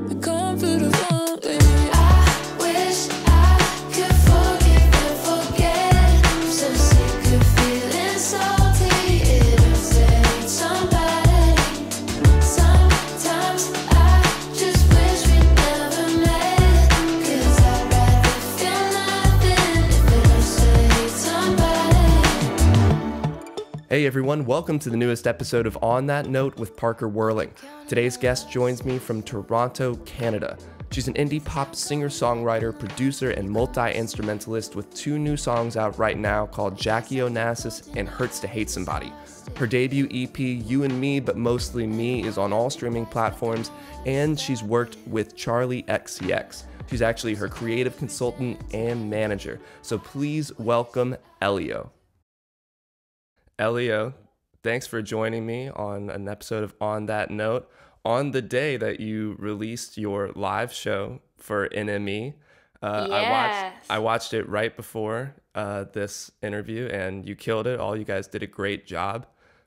the comfort of home, baby. I wish I could forgive and forget. I'm so sick of feeling salty. It hurts to hate somebody. Sometimes I just wish we never met. 'Cause I'd rather feel nothing if it hurts to hate somebody. Hey everyone, welcome to the newest episode of On That Note with Parker Whirling. Today's guest joins me from Toronto, Canada. She's an indie pop singer-songwriter, producer, and multi-instrumentalist with 2 new songs out right now called Jackie Onassis and Hurts to Hate Somebody. Her debut EP, You and Me, but Mostly Me, is on all streaming platforms, and she's worked with Charli XCX. She's actually her creative consultant and manager. So please welcome ELIO. ELIO, thanks for joining me on an episode of On That Note. On the day that you released your live show for NME, I watched it right before this interview, and you killed it. All you guys did a great job.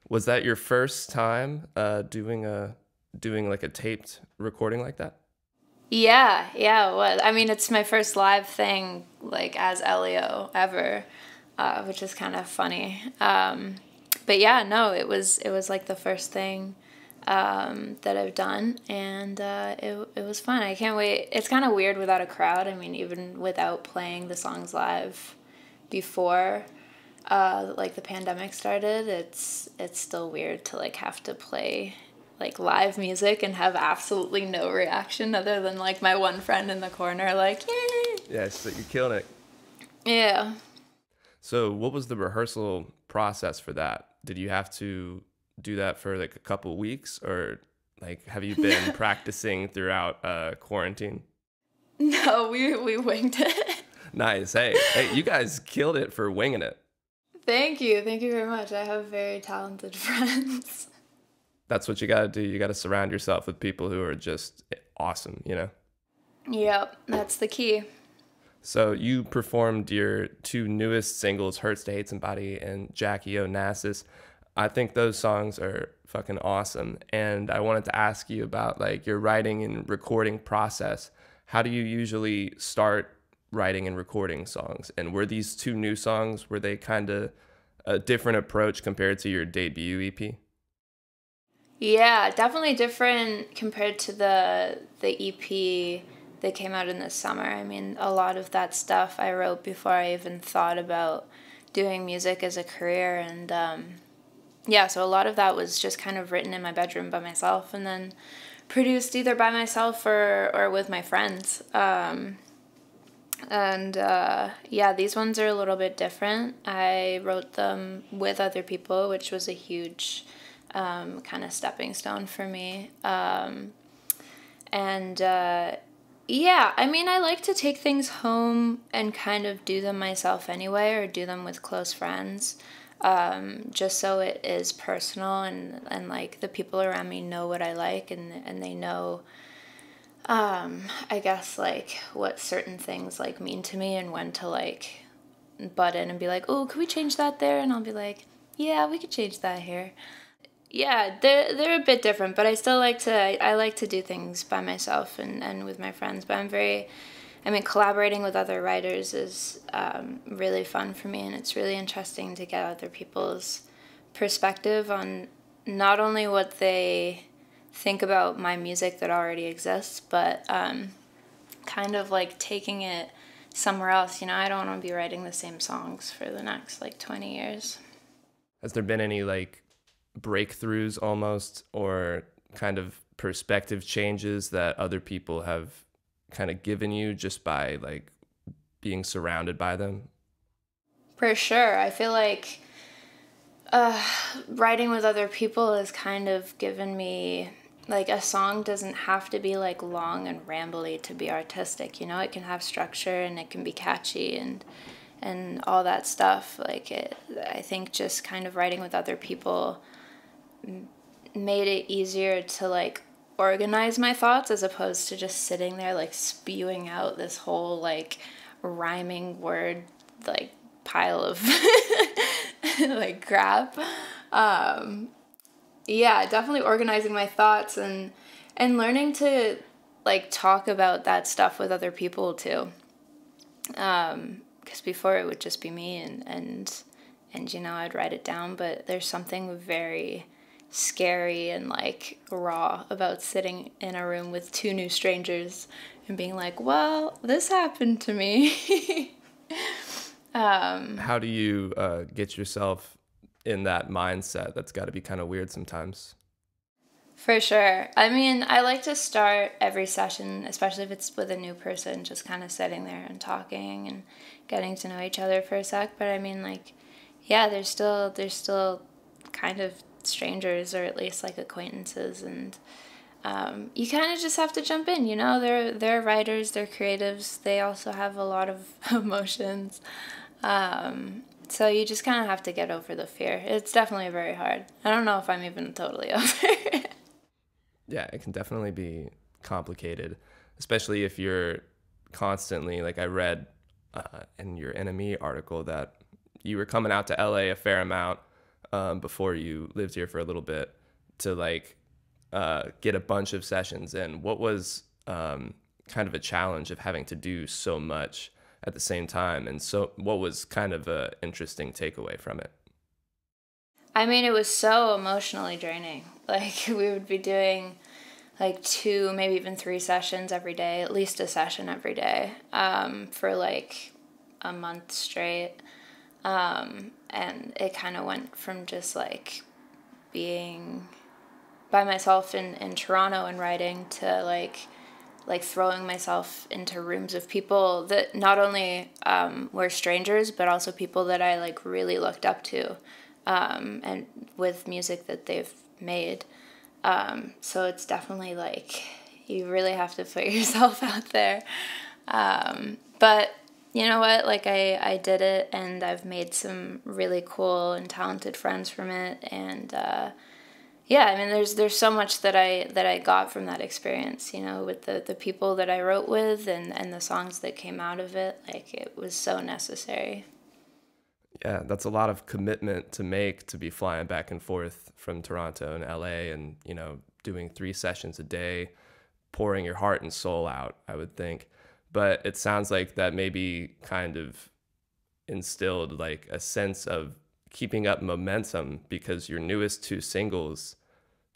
Was that your first time doing like a taped recording like that? Yeah, it was. I mean, it's my first live thing, like, as ELIO ever, which is kind of funny. But yeah, no, it was like the first thing that I've done, and it was fun. I can't wait. It's kind of weird without a crowd. I mean, even without playing the songs live before like the pandemic started, it's still weird to like have to play like live music and have absolutely no reaction other than like my one friend in the corner like, yay! Yeah, so you're killing it. Yeah. So what was the rehearsal process for that? Did you have to do that for like a couple weeks, or like have you been practicing throughout quarantine? No, we winged it. Nice. Hey, you guys killed it for winging it. Thank you very much. I have very talented friends. That's what you got to do. You got to surround yourself with people who are just awesome, you know? Yep, that's the key. So you performed your 2 newest singles, Hurts to Hate Somebody and Jackie Onassis. I think those songs are fucking awesome. And I wanted to ask you about like your writing and recording process. How do you usually start writing and recording songs? And were these 2 new songs, were they kind of a different approach compared to your debut EP? Yeah, definitely different compared to the EP that came out in the summer. I mean, a lot of that stuff I wrote before I even thought about doing music as a career, and yeah, so a lot of that was just kind of written in my bedroom by myself and then produced either by myself or with my friends. Yeah, these ones are a little bit different. I wrote them with other people, which was a huge kind of stepping stone for me. Yeah, I mean, I like to take things home and kind of do them myself anyway, or do them with close friends, just so it is personal and like the people around me know what I like, and they know, I guess, like what certain things like mean to me, and when to like butt in and be like, oh, could we change that there? And I'll be like, yeah, we could change that here. Yeah, they're a bit different, but I still like to do things by myself and with my friends. But collaborating with other writers is really fun for me, and it's really interesting to get other people's perspective on not only what they think about my music that already exists, but kind of like taking it somewhere else. You know, I don't want to be writing the same songs for the next like 20 years. Has there been any like breakthroughs almost, or kind of perspective changes that other people have kind of given you just by like being surrounded by them? For sure. I feel like writing with other people has kind of given me, like, a song doesn't have to be like long and rambly to be artistic, you know? It can have structure and it can be catchy and all that stuff. Like, I think just kind of writing with other people made it easier to like organize my thoughts, as opposed to just sitting there like spewing out this whole like rhyming word like pile of like crap. Yeah, definitely organizing my thoughts and learning to like talk about that stuff with other people too. Because before it would just be me and you know, I'd write it down, but there's something very scary and like raw about sitting in a room with two new strangers and being like, well, this happened to me. How do you get yourself in that mindset? That's got to be kind of weird sometimes. For sure. I mean, I like to start every session, especially if it's with a new person, just kind of sitting there and talking and getting to know each other for a sec. But I mean, like, yeah, there's still kind of strangers, or at least like acquaintances, and you kind of just have to jump in. You know, they're writers, they're creatives. They also have a lot of emotions. So you just kind of have to get over the fear. It's definitely very hard. I don't know if I'm even totally over it. Yeah, it can definitely be complicated, especially if you're constantly, like I read in your NME article that you were coming out to LA a fair amount before you lived here for a little bit to like get a bunch of sessions in. What was kind of a challenge of having to do so much at the same time? And so what was kind of a interesting takeaway from it? I mean, it was so emotionally draining. Like, we would be doing like 2, maybe even 3 sessions every day, at least a session every day, for like a month straight. And it kind of went from just like being by myself in Toronto and writing to like throwing myself into rooms of people that not only were strangers, but also people that I like really looked up to, and with music that they've made. So it's definitely like you really have to put yourself out there. But you know what? Like I did it, and I've made some really cool and talented friends from it. And yeah, I mean, there's so much that I got from that experience. You know, with the people that I wrote with and the songs that came out of it. Like, it was so necessary. Yeah, that's a lot of commitment to make, to be flying back and forth from Toronto and LA and, you know, doing 3 sessions a day, pouring your heart and soul out, I would think. But it sounds like that maybe kind of instilled like a sense of keeping up momentum, because your newest 2 singles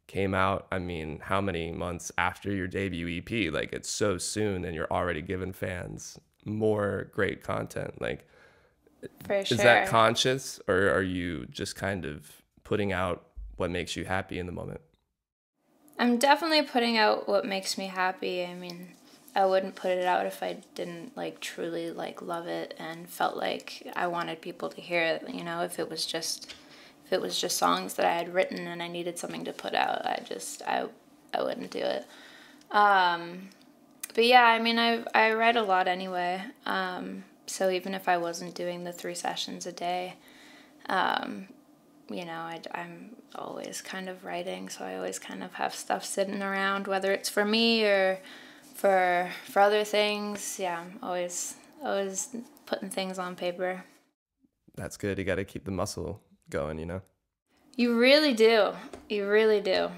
came out, I mean, how many months after your debut EP? Like, it's so soon and you're already giving fans more great content. Like, For sure. is that conscious, or are you just kind of putting out what makes you happy in the moment? I'm definitely putting out what makes me happy. I mean, I wouldn't put it out if I didn't like truly like love it and felt like I wanted people to hear it. You know, if it was just songs that I had written and I needed something to put out, I wouldn't do it. But yeah, I mean, I write a lot anyway. So even if I wasn't doing the 3 sessions a day, you know, I'm always kind of writing, so I always kind of have stuff sitting around, whether it's for me or for other things. Yeah, I'm always putting things on paper. That's good. You got to keep the muscle going, you know? You really do. You really do.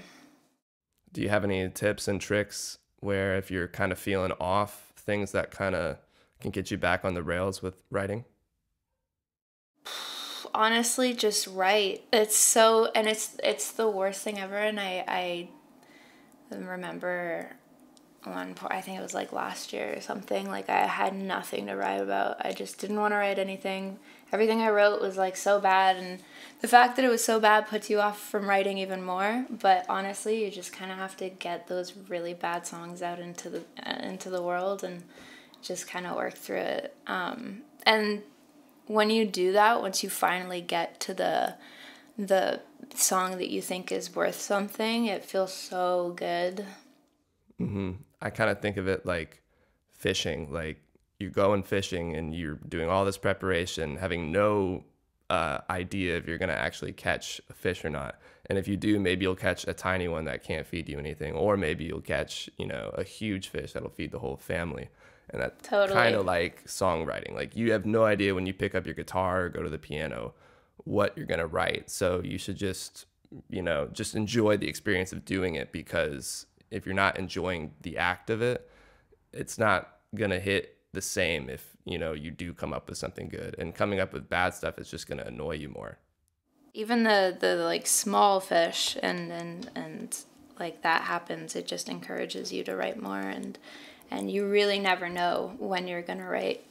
Do you have any tips and tricks where if you're kind of feeling off, things that kind of can get you back on the rails with writing? Honestly, just write. It's the worst thing ever. And I remember one point, I think it was like last year or something, like I had nothing to write about. I just didn't want to write anything. Everything I wrote was like so bad, and the fact that it was so bad puts you off from writing even more. But honestly, you just kind of have to get those really bad songs out into the world and just kind of work through it. And when you do that, once you finally get to the song that you think is worth something, it feels so good. Mm-hmm. I kind of think of it like fishing. Like, you're going fishing and you're doing all this preparation, having no idea if you're going to actually catch a fish or not. And if you do, maybe you'll catch a tiny one that can't feed you anything, or maybe you'll catch, you know, a huge fish that'll feed the whole family. And that's Totally. kind of like songwriting. Like, you have no idea when you pick up your guitar or go to the piano what you're going to write. So you should just, you know, just enjoy the experience of doing it, because if you're not enjoying the act of it, it's not gonna hit the same if, you know, you do come up with something good. And coming up with bad stuff is just gonna annoy you more. Even the like small fish and like that happens, it just encourages you to write more, and you really never know when you're gonna write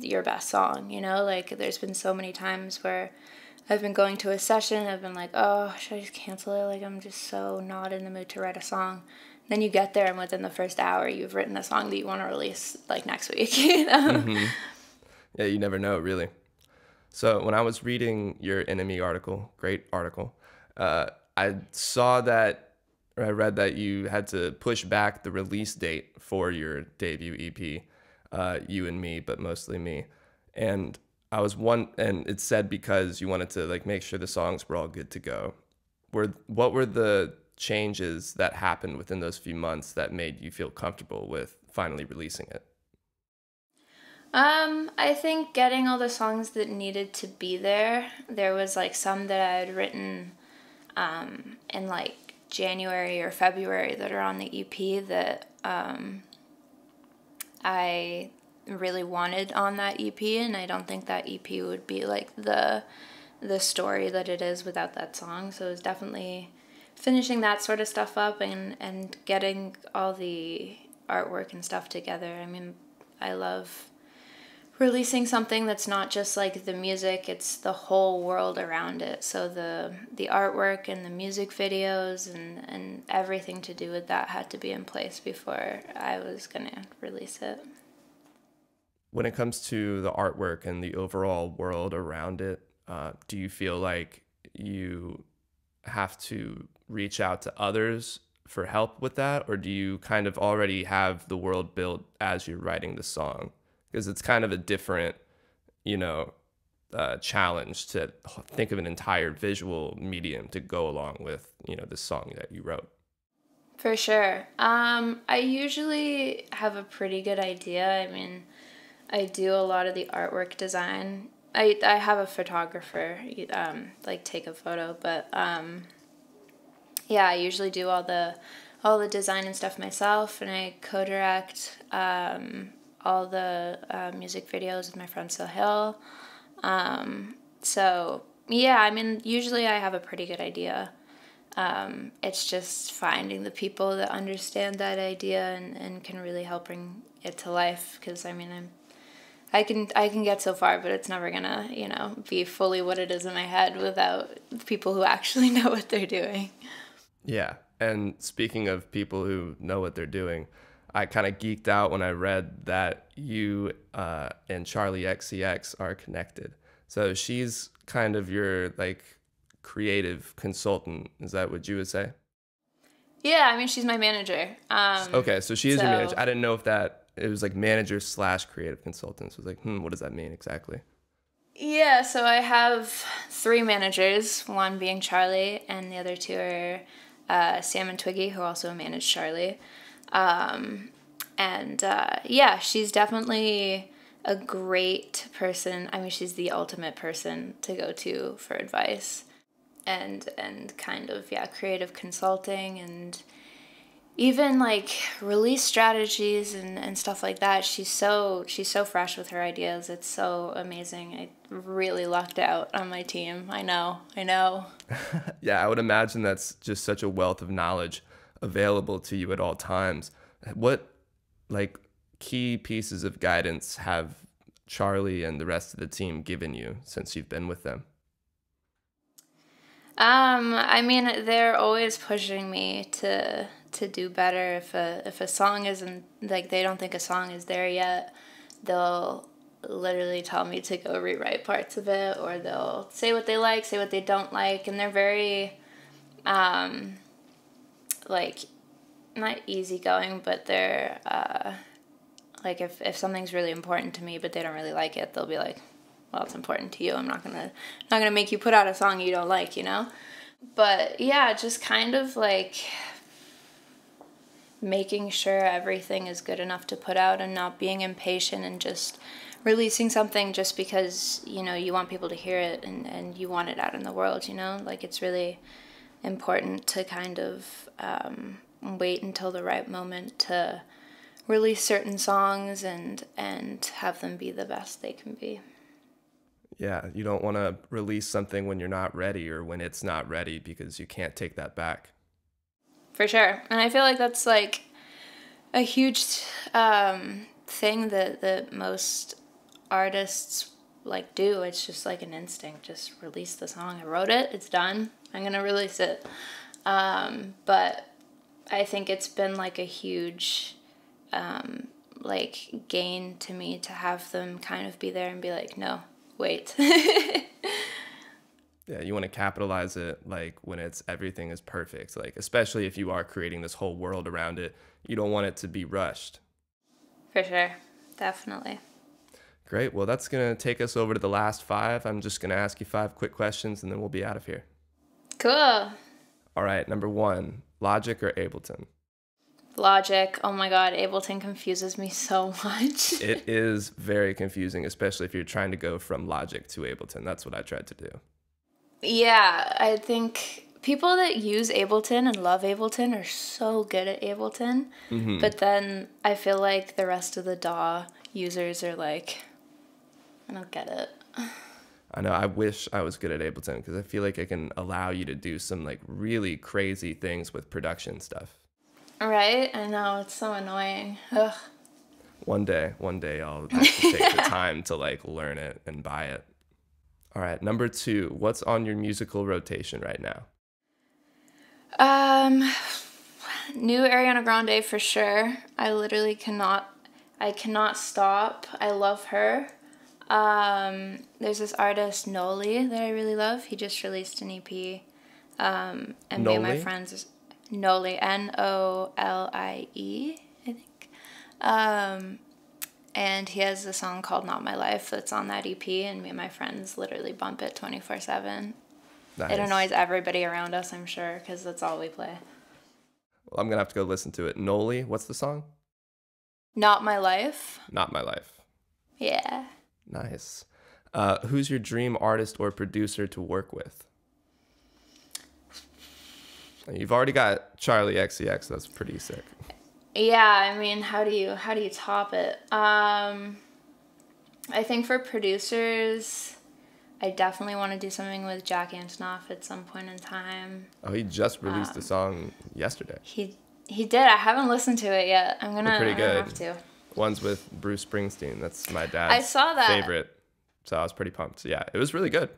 your best song, you know? Like, there's been so many times where I've been going to a session, I've been like, oh, should I just cancel it? Like, I'm just so not in the mood to write a song. Then you get there, and within the first hour, you've written a song that you want to release, like, next week, you know? Mm-hmm. Yeah, you never know, really. So when I was reading your Enemy article, great article, I saw that, or I read that you had to push back the release date for your debut EP, You and Me, but mostly Me. And and it said because you wanted to like make sure the songs were all good to go. What were the changes that happened within those few months that made you feel comfortable with finally releasing it? I think getting all the songs that needed to be there. There was like some that I had written in like January or February that are on the EP that I really wanted on that EP, and I don't think that EP would be like the story that it is without that song. So it was definitely finishing that sort of stuff up and getting all the artwork and stuff together. I mean, I love releasing something that's not just like the music, it's the whole world around it. So the artwork and the music videos and everything to do with that had to be in place before I was gonna release it. When it comes to the artwork and the overall world around it, do you feel like you have to reach out to others for help with that, or do you kind of already have the world built as you're writing the song? Because it's kind of a different, you know, challenge to think of an entire visual medium to go along with, you know, the song that you wrote. For sure. I usually have a pretty good idea. I mean, I do a lot of the artwork design. I have a photographer, like take a photo, but yeah, I usually do all the design and stuff myself, and I co-direct all the music videos with my friend Sahil. So yeah, I mean, usually I have a pretty good idea. It's just finding the people that understand that idea and can really help bring it to life. Because I mean, I can get so far, but it's never gonna, you know, be fully what it is in my head without people who actually know what they're doing. Yeah. And speaking of people who know what they're doing, I kind of geeked out when I read that you and Charli XCX are connected. So she's kind of your like creative consultant. Is that what you would say? Yeah, I mean, she's my manager. Okay, so she is your manager. I didn't know if that it was like manager / creative consultant. So I was like, what does that mean exactly? Yeah, so I have 3 managers, one being Charli, and the other 2 are Sam and Twiggy, who also manage Charli. Yeah, she's definitely a great person. I mean, she's the ultimate person to go to for advice and kind of, yeah, creative consulting and even like release strategies and stuff like that. She's so fresh with her ideas. It's so amazing. I really lucked out on my team. I know. Yeah, I would imagine that's just such a wealth of knowledge available to you at all times. What like key pieces of guidance have Charli and the rest of the team given you since you've been with them? I mean, they're always pushing me to do better. If a song isn't, like, they don't think a song is there yet, they'll literally tell me to go rewrite parts of it, or they'll say what they like, say what they don't like, and they're very like, not easymgoing, but they're like, if something's really important to me but they don't really like it, they'll be like, well, it's important to you, I'm not gonna make you put out a song you don't like, you know? But yeah, just kind of like making sure everything is good enough to put out and not being impatient and just releasing something just because, you know, you want people to hear it and you want it out in the world, you know? Like, it's really important to kind of wait until the right moment to release certain songs and have them be the best they can be. Yeah, you don't want to release something when you're not ready or when it's not ready, because you can't take that back. For sure. And I feel like that's like a huge thing that most artists like do. It's just like an instinct. Just release the song. I wrote it. It's done. I'm going to release it. But I think it's been like a huge like gain to me to have them kind of be there and be like, no, wait. Yeah, you want to capitalize it like when everything is perfect. Like, especially if you are creating this whole world around it, you don't want it to be rushed. For sure. Definitely. Great. Well, that's going to take us over to the last 5. I'm just going to ask you 5 quick questions and then we'll be out of here. Cool. All right. Number 1, Logic or Ableton? Logic. Oh my God. Ableton confuses me so much. It is very confusing, especially if you're trying to go from Logic to Ableton. That's what I tried to do. Yeah, I think people that use Ableton and love Ableton are so good at Ableton, but then I feel like the rest of the DAW users are like, I don't get it. I know. I wish I was good at Ableton because I feel like it can allow you to do some like really crazy things with production stuff. Right? I know. It's so annoying. Ugh. One day I'll have to take the time to like learn it and buy it. All right. Number 2, what's on your musical rotation right now? New Ariana Grande for sure. I literally cannot stop. I love her. There's this artist, Noli, that I really love. He just released an EP. And me and my friends, Noli, Nolie, I think. And he has a song called Not My Life that's on that EP, and me and my friends literally bump it 24/7. Nice. It annoys everybody around us, I'm sure, because that's all we play. Well, I'm going to have to go listen to it. Noli, what's the song? Not My Life. Not My Life. Yeah. Nice. Who's your dream artist or producer to work with? You've already got Charli XCX. That's pretty sick. Yeah, I mean, how do you top it? I think for producers, I definitely want to do something with Jack Antonoff at some point in time. Oh, he just released a song yesterday. He did. I haven't listened to it yet. I'm gonna have to. One's with Bruce Springsteen. That's my dad's favorite. So I was pretty pumped. Yeah, it was really good.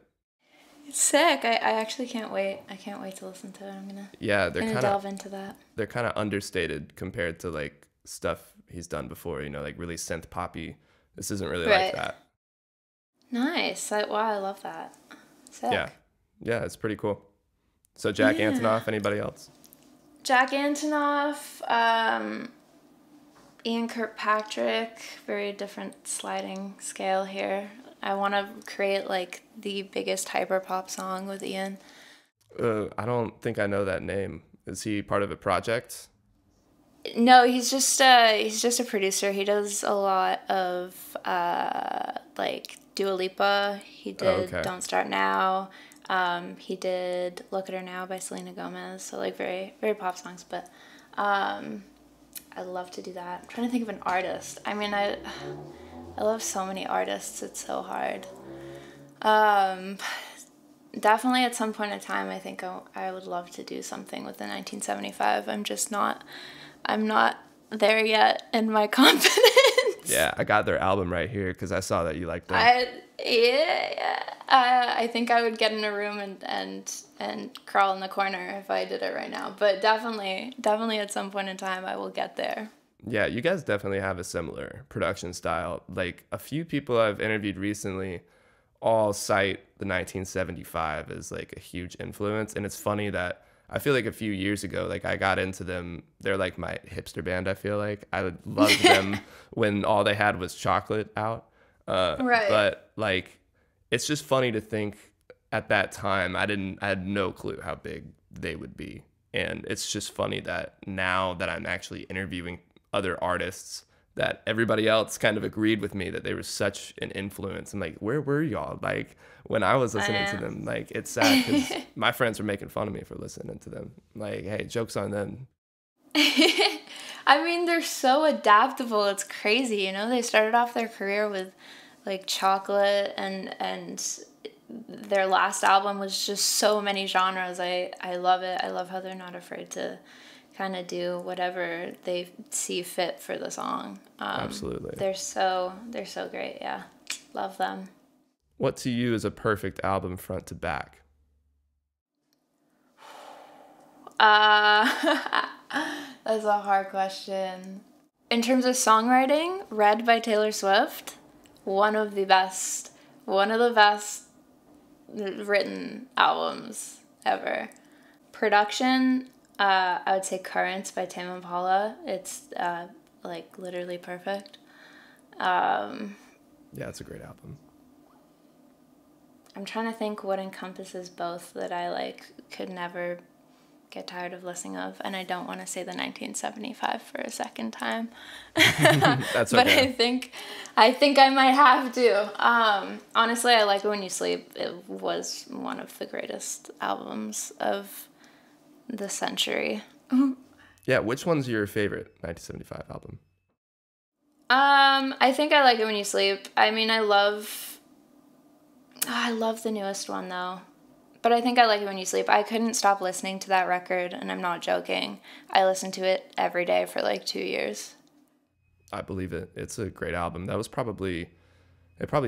It's sick. I actually can't wait. I can't wait to listen to it. I'm gonna delve into that. They're kind of understated compared to like stuff he's done before. You know, like really synth poppy. This isn't really like that. Nice. Wow, I love that. Sick. Yeah, it's pretty cool. So Jack Antonoff. Anybody else? Jack Antonoff. Ian Kirkpatrick. Very different sliding scale here. I want to create like the biggest hyperpop song with Ian. I don't think I know that name. Is he part of a project? No, he's just a producer. He does a lot of like Dua Lipa. He did Don't Start Now. He did Look at Her Now by Selena Gomez. So like very, very pop songs. But I love to do that. I'm trying to think of an artist. I mean, I love so many artists. It's so hard. Definitely at some point in time, I think I would love to do something with the 1975. I'm not there yet in my confidence. Yeah, I got their album right here because I saw that you liked them. I think I would get in a room and crawl in the corner if I did it right now. But definitely at some point in time, I will get there. Yeah, you guys definitely have a similar production style. Like a few people I've interviewed recently all cite the 1975 as like a huge influence. And it's funny that I feel like a few years ago, like I got into them. They're like my hipster band, I feel like. I loved them when all they had was Chocolate out. Right. But like, it's just funny to think at that time, I had no clue how big they would be. And it's just funny that now that I'm actually interviewing other artists, that everybody else kind of agreed with me that they were such an influence. I'm like, where were y'all? Like when I was listening to them, like it's sad because my friends were making fun of me for listening to them. Like, hey, joke's on them. I mean, they're so adaptable. It's crazy, you know? They started off their career with like chocolate, and their last album was just so many genres. I love it. I love how they're not afraid to kind of do whatever they see fit for the song. Absolutely. They're so great. Yeah. Love them. What to you is a perfect album front to back? That's a hard question. In terms of songwriting, Red by Taylor Swift, one of the best written albums ever. Production, I would say Currents by Tame Impala. It's like literally perfect. Yeah, it's a great album. I'm trying to think what encompasses both that I like could never get tired of listening of, and I don't want to say the 1975 for a second time. That's okay. But I think I might have to. Honestly, I Like It When You Sleep. It was one of the greatest albums of the century. Yeah, which one's your favorite 1975 album? I think I Like It When You Sleep. I mean, I love the newest one though. But I think I Like It When You Sleep. I couldn't stop listening to that record, and I'm not joking. I listened to it every day for like 2 years. I believe it. It's a great album. It probably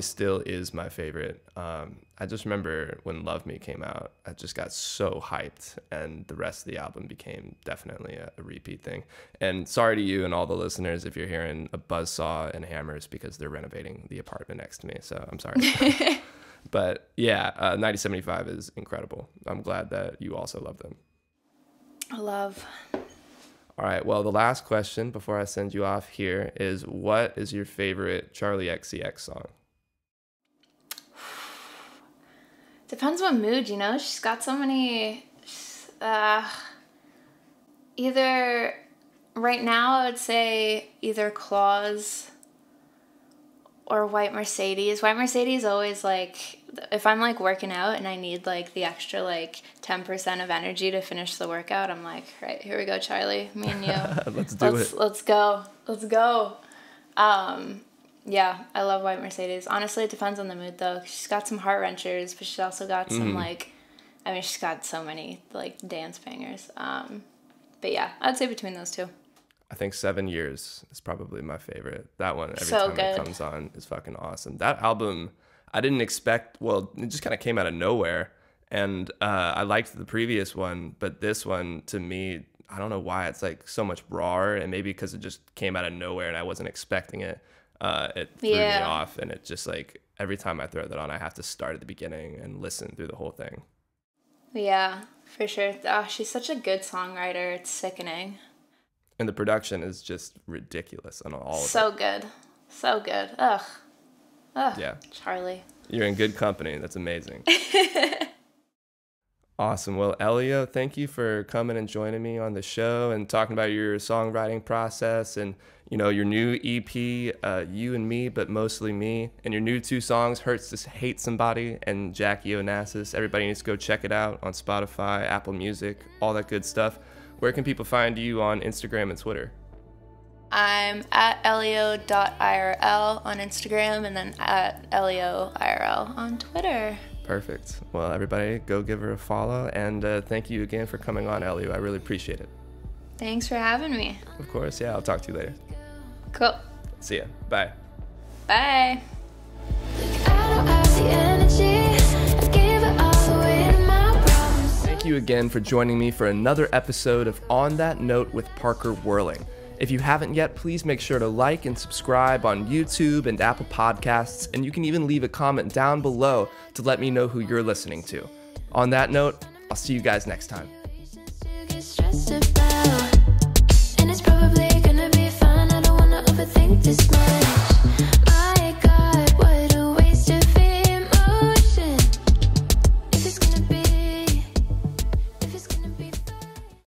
still is my favorite. I just remember when Love Me came out, I just got so hyped, and the rest of the album became definitely a repeat thing. And sorry to you and all the listeners if you're hearing a buzzsaw and hammers, because they're renovating the apartment next to me, so I'm sorry. But yeah, 1975 is incredible. I'm glad that you also love them. Love. All right, well, the last question before I send you off here is, what is your favorite Charli XCX song? Depends what mood, you know? She's got so many... either... Right now, I would say either Claws or White Mercedes. White Mercedes always, like, if I'm like working out and I need like the extra like 10% of energy to finish the workout, I'm like, right, here we go, Charli, me and you. Let's do it. Let's go. Yeah, I love White Mercedes. Honestly, it depends on the mood though. She's got some heart wrenchers, but she's also got some like, I mean, she's got so many like dance bangers. But yeah, I'd say between those two. I think 7 Years is probably my favorite. That one, every So time good. it comes on, is fucking awesome. That album, I didn't expect, well, it just kind of came out of nowhere. And I liked the previous one, but this one, to me, I don't know why, it's like so much rawer, and maybe because it just came out of nowhere and I wasn't expecting it. It threw me off, and it just like, every time I throw that on, I have to start at the beginning and listen through the whole thing. Yeah, for sure. Oh, she's such a good songwriter. It's sickening. And the production is just ridiculous on all of it. So good. So good. Ugh. Yeah. Charli. You're in good company. That's amazing. Awesome. Well, ELIO, thank you for coming and joining me on the show and talking about your songwriting process and, you know, your new EP, You and Me, but mostly me, and your new 2 songs, Hurts to Hate Somebody and Jackie Onassis. Everybody needs to go check it out on Spotify, Apple Music, all that good stuff. Where can people find you on Instagram and Twitter? I'm at elio.irl on Instagram and then at elioirl on Twitter. Perfect. Well, everybody, go give her a follow. And thank you again for coming on, ELIO. I really appreciate it. Thanks for having me. Of course. Yeah, I'll talk to you later. Cool. See ya. Bye. Bye. I don't have the energy. I gave it all away to my problems. Thank you again for joining me for another episode of On That Note with Parker Whirling. If you haven't yet, please make sure to like and subscribe on YouTube and Apple Podcasts, and you can even leave a comment down below to let me know who you're listening to. On that note, I'll see you guys next time. To get stressed about, and it's probably gonna be fun. I don't wanna overthink this much.